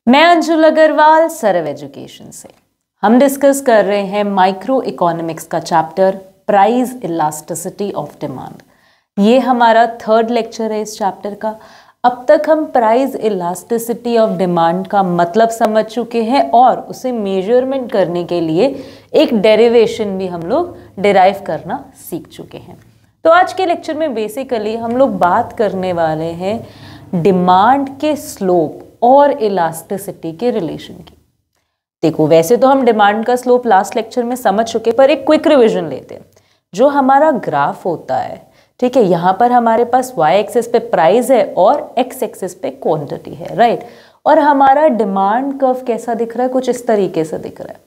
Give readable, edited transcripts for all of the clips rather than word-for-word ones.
मैं अंजुल अग्रवाल सरव एजुकेशन से। हम डिस्कस कर रहे हैं माइक्रो इकोनॉमिक्स का chapter price elasticity of demand. ये हमारा थर्ड लेक्चर है इस चैप्टर का। अब तक हम प्राइस इलास्टिसिटी ऑफ डिमांड का मतलब समझ चुके हैं और उसे मेजरमेंट करने के लिए एक डेरिवेशन भी हम लोग डिराइव करना सीख चुके हैं। तो आज के लेक्चर में बेसिकली हम लोग बात करने वाले हैं डिमांड के स्लोप और इलास्टिसिटी के रिलेशन की। देखो, वैसे तो हम डिमांड का स्लोप लास्ट लेक्चर में समझ चुके, पर एक क्विक रिवीजन लेते हैं। जो हमारा ग्राफ होता है, ठीक है, यहाँ पर हमारे पास वाई एक्सिस पे प्राइस है और एक्स एक्सिस पे क्वांटिटी है, राइट। और हमारा डिमांड कर्व कैसा दिख रहा है? कुछ इस तरीके से दिख रहा है।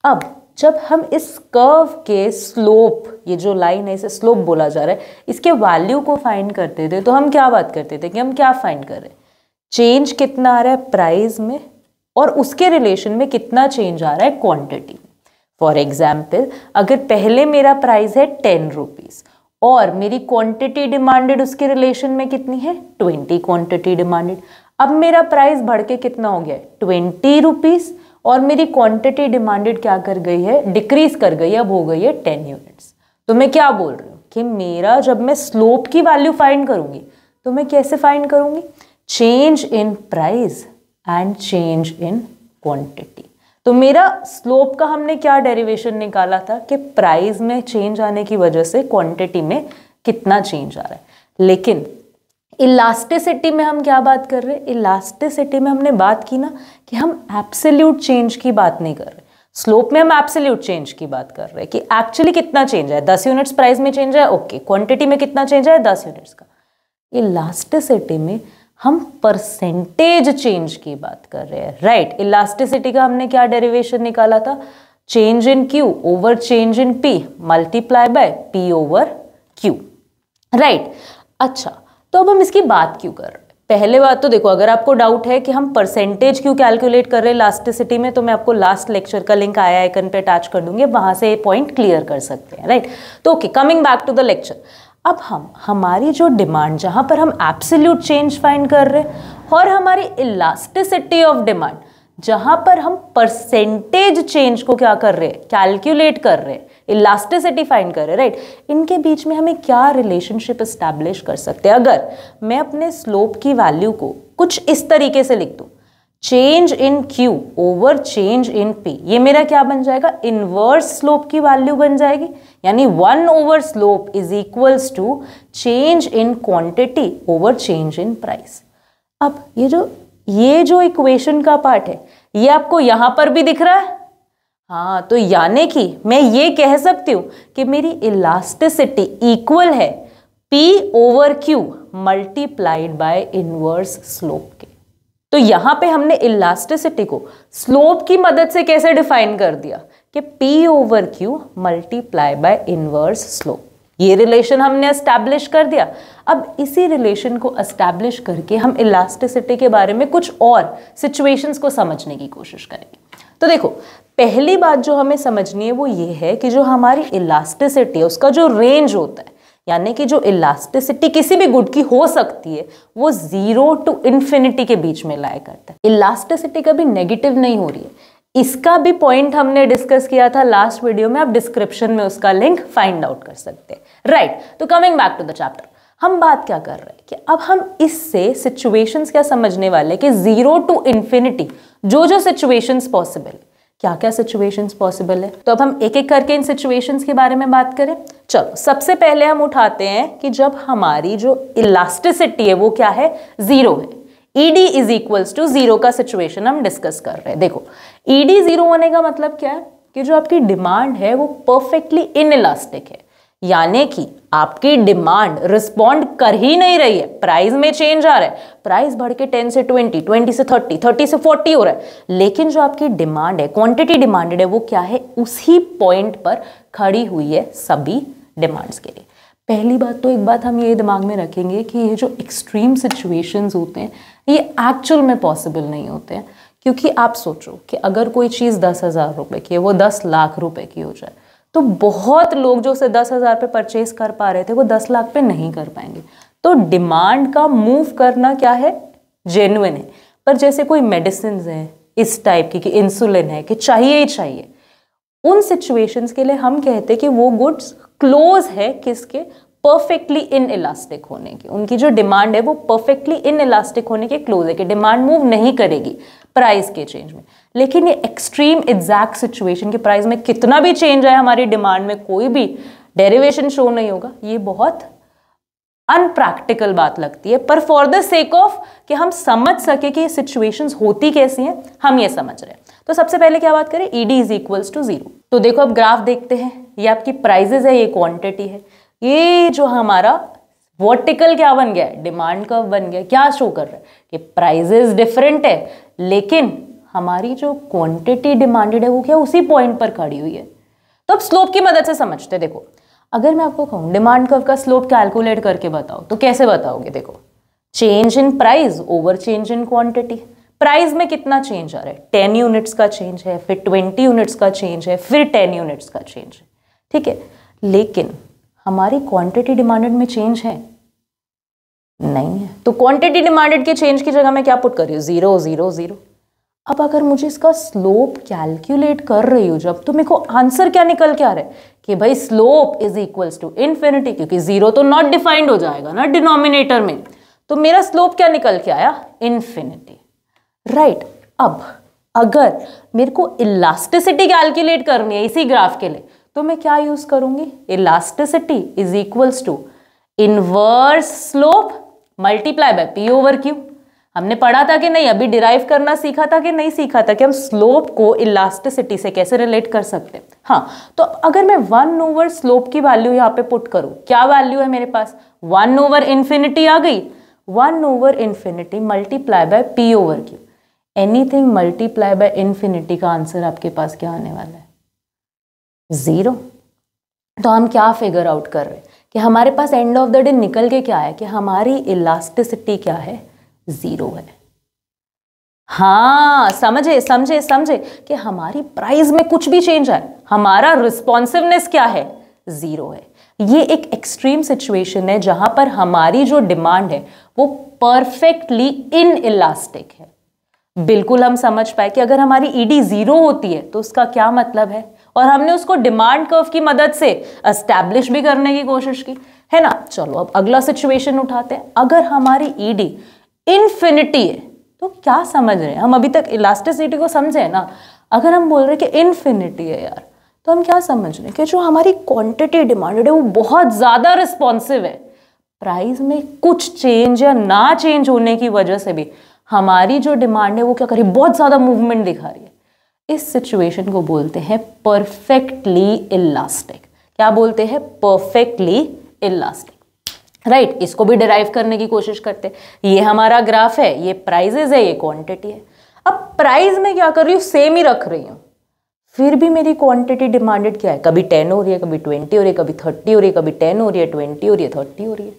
अब जब हम इस कर्व के स्लोप, ये जो लाइन है इसे स्लोप बोला जा रहा है, इसके वैल्यू को फाइंड करते थे तो हम क्या बात करते थे कि हम क्या फाइंड कर रहे हैं? चेंज कितना आ रहा है प्राइस में और उसके रिलेशन में कितना चेंज आ रहा है क्वांटिटी। फॉर एग्जाम्पल, अगर पहले मेरा प्राइस है 10 रुपीज और मेरी क्वांटिटी डिमांडेड उसके रिलेशन में कितनी है? 20 क्वांटिटी डिमांडेड। अब मेरा प्राइस बढ़ के कितना हो गया है? 20 रुपीज और मेरी क्वांटिटी डिमांडेड क्या कर गई है? डिक्रीज कर गई है, अब हो गई है 10 यूनिट्स। तो मैं क्या बोल रही हूँ कि मेरा जब मैं स्लोप की वैल्यू फाइंड करूंगी तो मैं कैसे फाइंड करूंगी? Change in price and change in quantity. तो मेरा स्लोप का हमने क्या डेरिवेशन निकाला था कि प्राइस में चेंज आने की वजह से क्वांटिटी में कितना चेंज आ रहा है। लेकिन इलास्टिसिटी में हम क्या बात कर रहे हैं? इलास्टिसिटी में हमने बात की ना कि हम एब्सोल्यूट चेंज की बात नहीं कर रहे। स्लोप में हम एब्सोल्यूट चेंज की बात कर रहे हैं कि एक्चुअली कितना चेंज है। 10 यूनिट्स प्राइस में चेंज है, ओके। क्वांटिटी में कितना चेंज है? 10 यूनिट्स का। इलास्टिसिटी में हम परसेंटेज चेंज की बात कर रहे हैं, राइट। इलास्टिसिटी का हमने क्या डेरिवेशन निकाला था? Change in Q over change in P multiply by P over Q, right. अच्छा, तो अब हम इसकी बात क्यों कर रहे हैं? पहले बात तो देखो, अगर आपको डाउट है कि हम परसेंटेज क्यों कैलकुलेट कर रहे हैं इलास्टिसिटी में, तो मैं आपको लास्ट लेक्चर का लिंक आई आइकन पे अटैच कर दूंगी, वहां से ये पॉइंट क्लियर कर सकते हैं, राइट। तो okay, coming back to the lecture. अब हमारी जो डिमांड, जहां पर हम एब्सोल्यूट चेंज फाइंड कर रहे हैं, और हमारी इलास्टिसिटी ऑफ डिमांड, जहां पर हम परसेंटेज चेंज को क्या कर रहे हैं? कैलकुलेट कर रहे हैं, इलास्टिसिटी फाइंड कर रहे हैं, राइट। इनके बीच में हमें क्या रिलेशनशिप एस्टैब्लिश कर सकते हैं? अगर मैं अपने स्लोप की वैल्यू को कुछ इस तरीके से लिख दूं, change in Q over change in P, ये मेरा क्या बन जाएगा? इनवर्स स्लोप की वैल्यू बन जाएगी। यानी 1 over slope is equals to change in quantity over change in price. अब ये जो इक्वेशन का पार्ट है, ये आपको यहां पर भी दिख रहा है। हाँ, तो यानी कि मैं ये कह सकती हूं कि मेरी इलास्टिसिटी इक्वल है P over Q multiplied by inverse slope के। तो यहां पे हमने इलास्टिसिटी को स्लोप की मदद से कैसे डिफाइन कर दिया कि P over Q multiply by inverse slope. ये रिलेशन हमने एस्टैब्लिश कर दिया। अब इसी रिलेशन को एस्टैब्लिश करके हम इलास्टिसिटी के बारे में कुछ और सिचुएशंस को समझने की कोशिश करेंगे। तो देखो, पहली बात जो हमें समझनी है वो ये है कि जो हमारी इलास्टिसिटी है उसका जो रेंज होता है, यानी कि जो इलास्टिसिटी किसी भी गुड की हो सकती है, वो 0 टू इन्फिनिटी के बीच में लाया करता है। इलास्टिसिटी कभी नेगेटिव नहीं हो रही है। इसका भी पॉइंट हमने डिस्कस किया था लास्ट वीडियो में, आप डिस्क्रिप्शन में उसका लिंक फाइंड आउट कर सकते हैं, राइट। तो coming back to the chapter, हम बात क्या कर रहे हैं कि अब हम इससे सिचुएशंस क्या समझने वाले कि 0 टू इन्फिनिटी जो सिचुएशंस पॉसिबल है, क्या क्या सिचुएशंस पॉसिबल है। तो अब हम एक एक करके इन सिचुएशंस के बारे में बात करें। चलो, सबसे पहले हम उठाते हैं कि जब हमारी जो इलास्टिसिटी है वो क्या है? 0 है। ED इज इक्वल्स टू 0 का सिचुएशन हम डिस्कस कर रहे हैं। देखो, ED 0 होने का मतलब क्या है कि जो आपकी डिमांड है वो परफेक्टली इनइलास्टिक है, यानी कि आपकी डिमांड रिस्पॉन्ड कर ही नहीं रही है। प्राइस में चेंज आ रहा है, प्राइस बढ़ के 10 से 20, 20 से 30, 30 से 40 हो रहा है, लेकिन जो आपकी डिमांड है, क्वांटिटी डिमांडेड है, वो क्या है? उसी पॉइंट पर खड़ी हुई है सभी डिमांड्स के लिए। पहली बात तो एक बात हम ये दिमाग में रखेंगे कि ये जो एक्सट्रीम सिचुएशंस होते हैं ये एक्चुअल में पॉसिबल नहीं होते हैं, क्योंकि आप सोचो कि अगर कोई चीज़ 10,000 रुपये की है, वो 10 लाख रुपए की हो जाए, तो बहुत लोग जो उसे 10,000 पे परचेज कर पा रहे थे वो 10 लाख पे नहीं कर पाएंगे। तो डिमांड का मूव करना क्या है? जेन्युइन है। पर जैसे कोई मेडिसिन है इस टाइप की कि इंसुलिन है कि चाहिए ही चाहिए, उन सिचुएशंस के लिए हम कहते हैं कि वो गुड्स क्लोज है किसके, परफेक्टली इन इलास्टिक होने की, उनकी जो डिमांड है वो परफेक्टली इन इलास्टिक होने के क्लोज है कि डिमांड मूव नहीं करेगी प्राइस के चेंज में। लेकिन ये एक्सट्रीम एग्जैक्ट सिचुएशन के प्राइस में कितना भी चेंज आए हमारी डिमांड में कोई भी डेरिवेशन शो नहीं होगा, ये बहुत अनप्रैक्टिकल बात लगती है। पर फॉर द सेक ऑफ कि हम समझ सके कि ये सिचुएशंस होती कैसी हैं, हम ये समझ रहे हैं। तो सबसे पहले क्या बात करें, ईडी इज इक्वल्स टू 0। तो देखो अब ग्राफ देखते हैं, ये आपकी प्राइजेस है, ये क्वांटिटी है, ये जो हमारा वर्टिकल क्या बन गया है, डिमांड कर्व बन गया। क्या शो कर रहा है कि प्राइजेस डिफरेंट है लेकिन हमारी जो क्वांटिटी डिमांडेड है वो क्या उसी पॉइंट पर खड़ी हुई है। तो अब स्लोप की मदद से समझते हैं। देखो अगर मैं आपको कहूँ डिमांड कर्व का स्लोप कैलकुलेट करके बताओ तो कैसे बताओगे, देखो change in price over change in quantity. Price में कितना चेंज आ रहा है, 10 यूनिट्स का चेंज है, फिर 20 यूनिट्स का चेंज है, फिर 10 यूनिट्स का चेंज है, ठीक है। लेकिन हमारी क्वांटिटी डिमांडेड में चेंज है नहीं है, तो क्वांटिटी डिमांडेड के चेंज की जगह मैं क्या पुट कर रही हूँ, 0 0 0। अब अगर मुझे इसका स्लोप कैलकुलेट कर रही हूँ जब, तो मेरे को आंसर क्या निकल के आ रहा है कि भाई slope is equals to infinity, क्योंकि 0 तो नॉट डिफाइंड हो जाएगा ना डिनोमिनेटर में, तो मेरा स्लोप क्या निकल के आया, इन्फिनिटी, राइट। अब अगर मेरे को इलास्टिसिटी कैलकुलेट करनी है इसी ग्राफ के लिए, तो मैं क्या यूज करूंगी, elasticity is equals to inverse slope multiply by P over Q. हमने पढ़ा था कि नहीं, अभी डिराइव करना सीखा था कि नहीं सीखा था कि हम स्लोप को इलास्टिसिटी से कैसे रिलेट कर सकते हैं। हाँ, तो अगर मैं 1 ओवर स्लोप की वैल्यू यहाँ पे पुट करूँ, क्या वैल्यू है मेरे पास, 1 ओवर इन्फिनिटी आ गई, 1 over infinity multiply by P over Q. Anything multiply by infinity का आंसर आपके पास क्या आने वाला है, 0। तो हम क्या फिगर आउट कर रहे हैं कि हमारे पास एंड ऑफ द डे निकल के क्या है कि हमारी इलास्टिसिटी क्या है, 0 है। हाँ समझे समझे समझे कि हमारी प्राइस में कुछ भी चेंज आए हमारा रिस्पॉन्सिवनेस क्या है, 0 है। ये एक एक्सट्रीम सिचुएशन है जहां पर हमारी जो डिमांड है वो परफेक्टली इन इलास्टिक है। बिल्कुल हम समझ पाए कि अगर हमारी ईडी 0 होती है तो उसका क्या मतलब है, और हमने उसको डिमांड कर्व की मदद से एस्टैब्लिश भी करने की कोशिश की है ना। चलो अब अगला सिचुएशन उठाते हैं, अगर हमारी ईडी इन्फिनिटी है तो क्या समझ रहे हैं हम, अभी तक इलास्टिसिटी को समझे है ना। अगर हम बोल रहे हैं कि इन्फिनिटी है यार, तो हम क्या समझ रहे हैं कि जो हमारी क्वांटिटी डिमांडेड है वो बहुत ज्यादा रिस्पॉन्सिव है। प्राइस में कुछ चेंज या ना चेंज होने की वजह से भी हमारी जो डिमांड है वो क्या कर रही है, बहुत ज्यादा मूवमेंट दिखा रही है। इस सिचुएशन को बोलते हैं परफेक्टली इलास्टिक। क्या बोलते हैं, परफेक्टली इलास्टिक, राइट। इसको भी डिराइव करने की कोशिश करते हैं। ये हमारा ग्राफ है, ये प्राइजेस है, ये क्वांटिटी है। अब प्राइस में क्या कर रही हूँ, सेम ही रख रही हूँ, फिर भी मेरी क्वांटिटी डिमांडेड क्या है, कभी 10 हो रही है, कभी 20 हो रही है, कभी 30 हो रही है, कभी 10 हो रही है, 20 हो रही है, 30 हो रही है।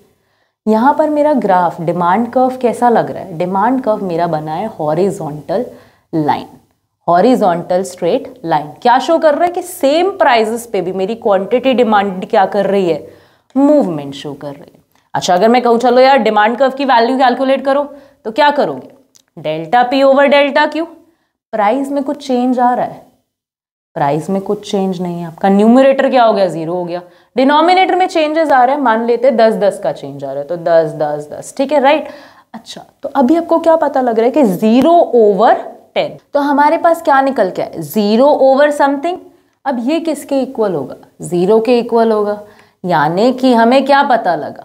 यहाँ पर मेरा ग्राफ डिमांड कर्व कैसा लग रहा है, डिमांड कर्व मेरा बना है horizontal line, horizontal straight line. क्या शो कर रहा है कि सेम प्राइजेस पे भी मेरी क्वांटिटी डिमांड क्या कर रही है, मूवमेंट शो कर रही है। अच्छा अगर मैं कहूँ चलो यार डिमांड कर्व की वैल्यू कैलकुलेट करो, तो क्या करोगे, delta P over delta Q. Price में कुछ चेंज आ रहा है, प्राइस में कुछ चेंज नहीं है, आपका न्यूमरेटर क्या हो गया, 0 हो गया। डिनोमिनेटर में चेंजेस आ रहे हैं, मान लेते हैं 10 10 का चेंज आ रहा है, तो 10 10 10, ठीक है, राइट। अच्छा तो अभी आपको क्या पता लग रहा है कि 0 ओवर 10, तो हमारे पास क्या निकल के है, 0 ओवर समथिंग। अब ये किसके इक्वल होगा, 0 के इक्वल होगा। यानी कि हमें क्या पता लगा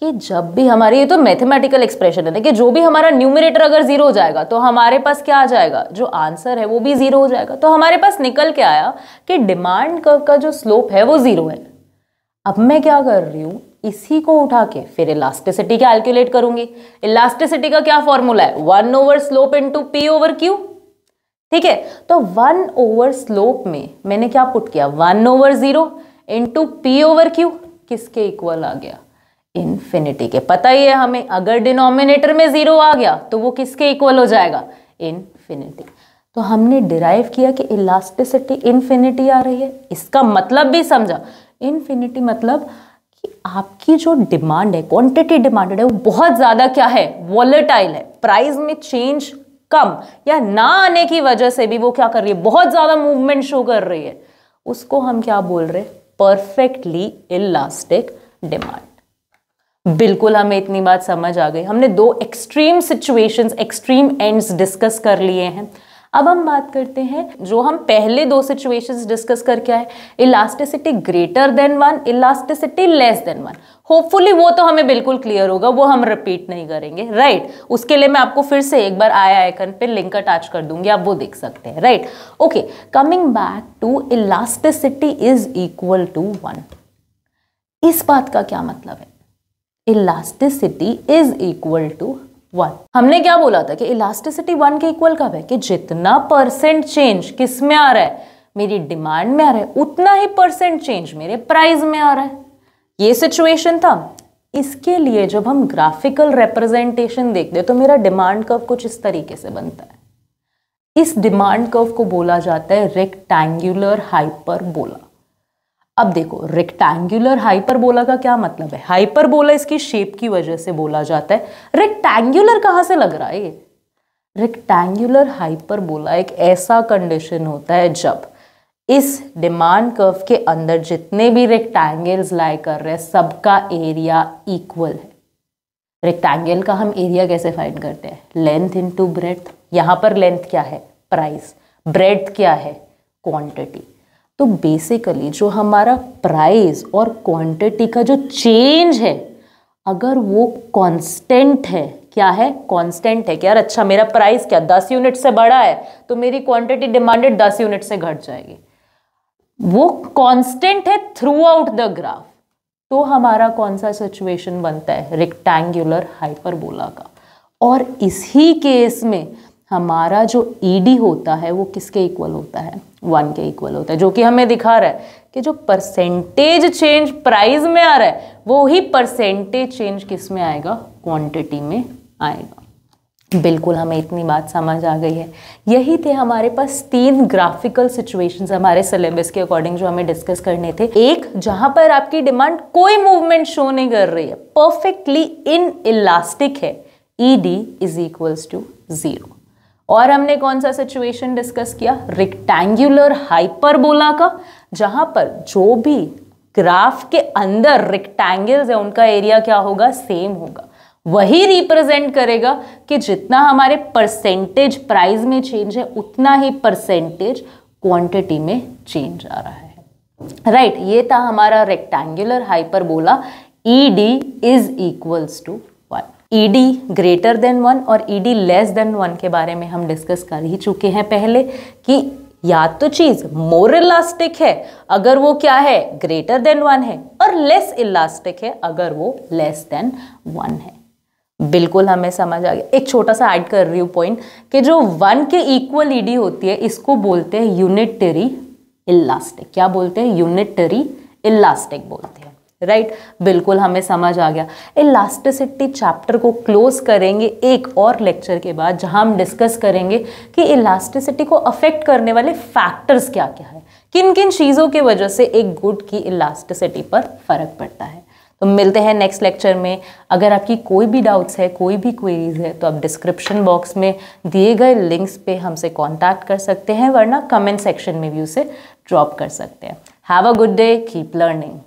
कि जब भी हमारी, ये तो मैथमेटिकल एक्सप्रेशन है कि जो भी हमारा न्यूमरेटर अगर 0 हो जाएगा तो हमारे पास क्या आ जाएगा, जो आंसर है वो भी 0 हो जाएगा। तो हमारे पास निकल के आया कि डिमांड कर्व का जो स्लोप है वो 0 है। अब मैं क्या कर रही हूँ, इसी को उठा के फिर इलास्टिसिटी कैलकुलेट करूंगी। इलास्टिसिटी का क्या फॉर्मूला है, 1 over slope into P over Q, ठीक है। तो 1 ओवर स्लोप में मैंने क्या पुट किया, 1 over 0 into P over Q, किसके इक्वल आ गया, इन्फिनिटी के। पता ही है हमें अगर डिनोमिनेटर में 0 आ गया तो वो किसके इक्वल हो जाएगा, इन्फिनिटी। तो हमने डिराइव किया कि इलास्टिसिटी इन्फिनिटी आ रही है। इसका मतलब भी समझा, इन्फिनिटी मतलब कि आपकी जो डिमांड है, क्वांटिटी डिमांडेड है, वो बहुत ज्यादा क्या है, वॉलेटाइल है, प्राइस में चेंज कम या ना आने की वजह से भी वो क्या कर रही है, बहुत ज्यादा मूवमेंट शो कर रही है, उसको हम क्या बोल रहे हैं, परफेक्टली इलास्टिक डिमांड। बिल्कुल हमें इतनी बात समझ आ गई। हमने दो extreme situations, extreme ends discuss कर लिए हैं। अब हम बात करते हैं जो हम पहले दो सिचुएशंस डिस्कस करके आए, elasticity greater than 1, elasticity less than 1। Hopefully वो तो हमें बिल्कुल क्लियर होगा, वो हम रिपीट नहीं करेंगे, राइट। उसके लिए मैं आपको फिर से एक बार आई आइकन पे लिंक अटैच कर दूंगी, आप वो देख सकते हैं, right. Okay, coming back to elasticity is equal to 1। इस बात का क्या मतलब है, इलास्टिसिटी इज इक्वल टू 1। हमने क्या बोला था कि इलास्टिसिटी 1 के इक्वल कब है, कि जितना परसेंट चेंज किस में आ रहा है, मेरी डिमांड में आ रहा है, उतना ही परसेंट चेंज मेरे प्राइस में आ रहा है। ये सिचुएशन था। इसके लिए जब हम ग्राफिकल रिप्रेजेंटेशन देखते हैं तो मेरा डिमांड कर्व कुछ इस तरीके से बनता है। इस डिमांड कर्व को बोला जाता है रेक्टेंगुलर हाइपरबोला। अब देखो, रेक्टेंगुलर हाइपरबोला का क्या मतलब है, हाइपरबोला इसकी शेप की वजह से बोला जाता है। रेक्टेंगुलर कहां से लग रहा है ये, रेक्टेंगुलर हाइपरबोला एक ऐसा कंडीशन होता है जब इस डिमांड कर्व के अंदर जितने भी रेक्टेंगल्स लाई कर रहे हैं सबका एरिया इक्वल है। रेक्टेंगल का हम एरिया कैसे फाइंड करते हैं, लेंथ इनटू ब्रेड्थ। यहां पर लेंथ क्या है, प्राइस, ब्रेड्थ क्या है, क्वांटिटी। तो बेसिकली जो हमारा प्राइस और क्वांटिटी का जो चेंज है, अगर वो कांस्टेंट है, क्या है, कांस्टेंट है कि यार अच्छा मेरा प्राइस क्या 10 यूनिट से बड़ा है तो मेरी क्वांटिटी डिमांडेड 10 यूनिट से घट जाएगी, वो कांस्टेंट है थ्रू आउट द ग्राफ, तो हमारा कौन सा सिचुएशन बनता है, रेक्टेंगुलर हाइपरबोला का। और इसी केस में हमारा जो ED होता है वो किसके इक्वल होता है, 1 के इक्वल होता है, जो कि हमें दिखा रहा है कि जो परसेंटेज चेंज प्राइस में आ रहा है वो ही परसेंटेज चेंज किस में आएगा, क्वांटिटी में आएगा। बिल्कुल हमें इतनी बात समझ आ गई है। यही थे हमारे पास 3 ग्राफिकल सिचुएशंस हमारे सिलेबस के अकॉर्डिंग जो हमें डिस्कस करने थे। एक, जहां पर आपकी डिमांड कोई मूवमेंट शो नहीं कर रही है, परफेक्टली इन इलास्टिक है, ED इज इक्वल्स टू 0। और हमने कौन सा सिचुएशन डिस्कस किया, रेक्टेंगुलर हाइपरबोला का, जहां पर जो भी ग्राफ के अंदर रेक्टेंगल्स है उनका एरिया क्या होगा, सेम होगा। वही रिप्रेजेंट करेगा कि जितना हमारे परसेंटेज प्राइस में चेंज है उतना ही परसेंटेज क्वांटिटी में चेंज आ रहा है, राइट। ये था हमारा rectangular hyperbola, ED is equals to 1। ED greater than 1 और ED लेस देन 1 के बारे में हम डिस्कस कर ही चुके हैं पहले, कि या तो चीज मोर इलास्टिक है अगर वो क्या है, ग्रेटर देन 1 है, और लेस इलास्टिक है अगर वो लेस देन 1 है। बिल्कुल हमें समझ आ गया। एक छोटा सा ऐड कर रही हूँ पॉइंट, कि जो 1 के इक्वल ED होती है इसको बोलते हैं यूनिटरी इलास्टिक। क्या बोलते हैं, यूनिटरी इलास्टिक बोलते हैं, राइट। बिल्कुल हमें समझ आ गया। इलास्टिसिटी चैप्टर को क्लोज करेंगे एक और लेक्चर के बाद, जहां हम डिस्कस करेंगे कि इलास्टिसिटी को अफेक्ट करने वाले फैक्टर्स क्या क्या है, किन किन चीज़ों की वजह से एक गुड की इलास्टिसिटी पर फर्क पड़ता है। तो मिलते हैं नेक्स्ट लेक्चर में। अगर आपकी कोई भी डाउट्स है, कोई भी क्वेरीज है, तो आप डिस्क्रिप्शन बॉक्स में दिए गए लिंक्स पे हमसे कांटेक्ट कर सकते हैं, वरना कमेंट सेक्शन में भी उसे ड्रॉप कर सकते हैं। Have a good day, keep learning.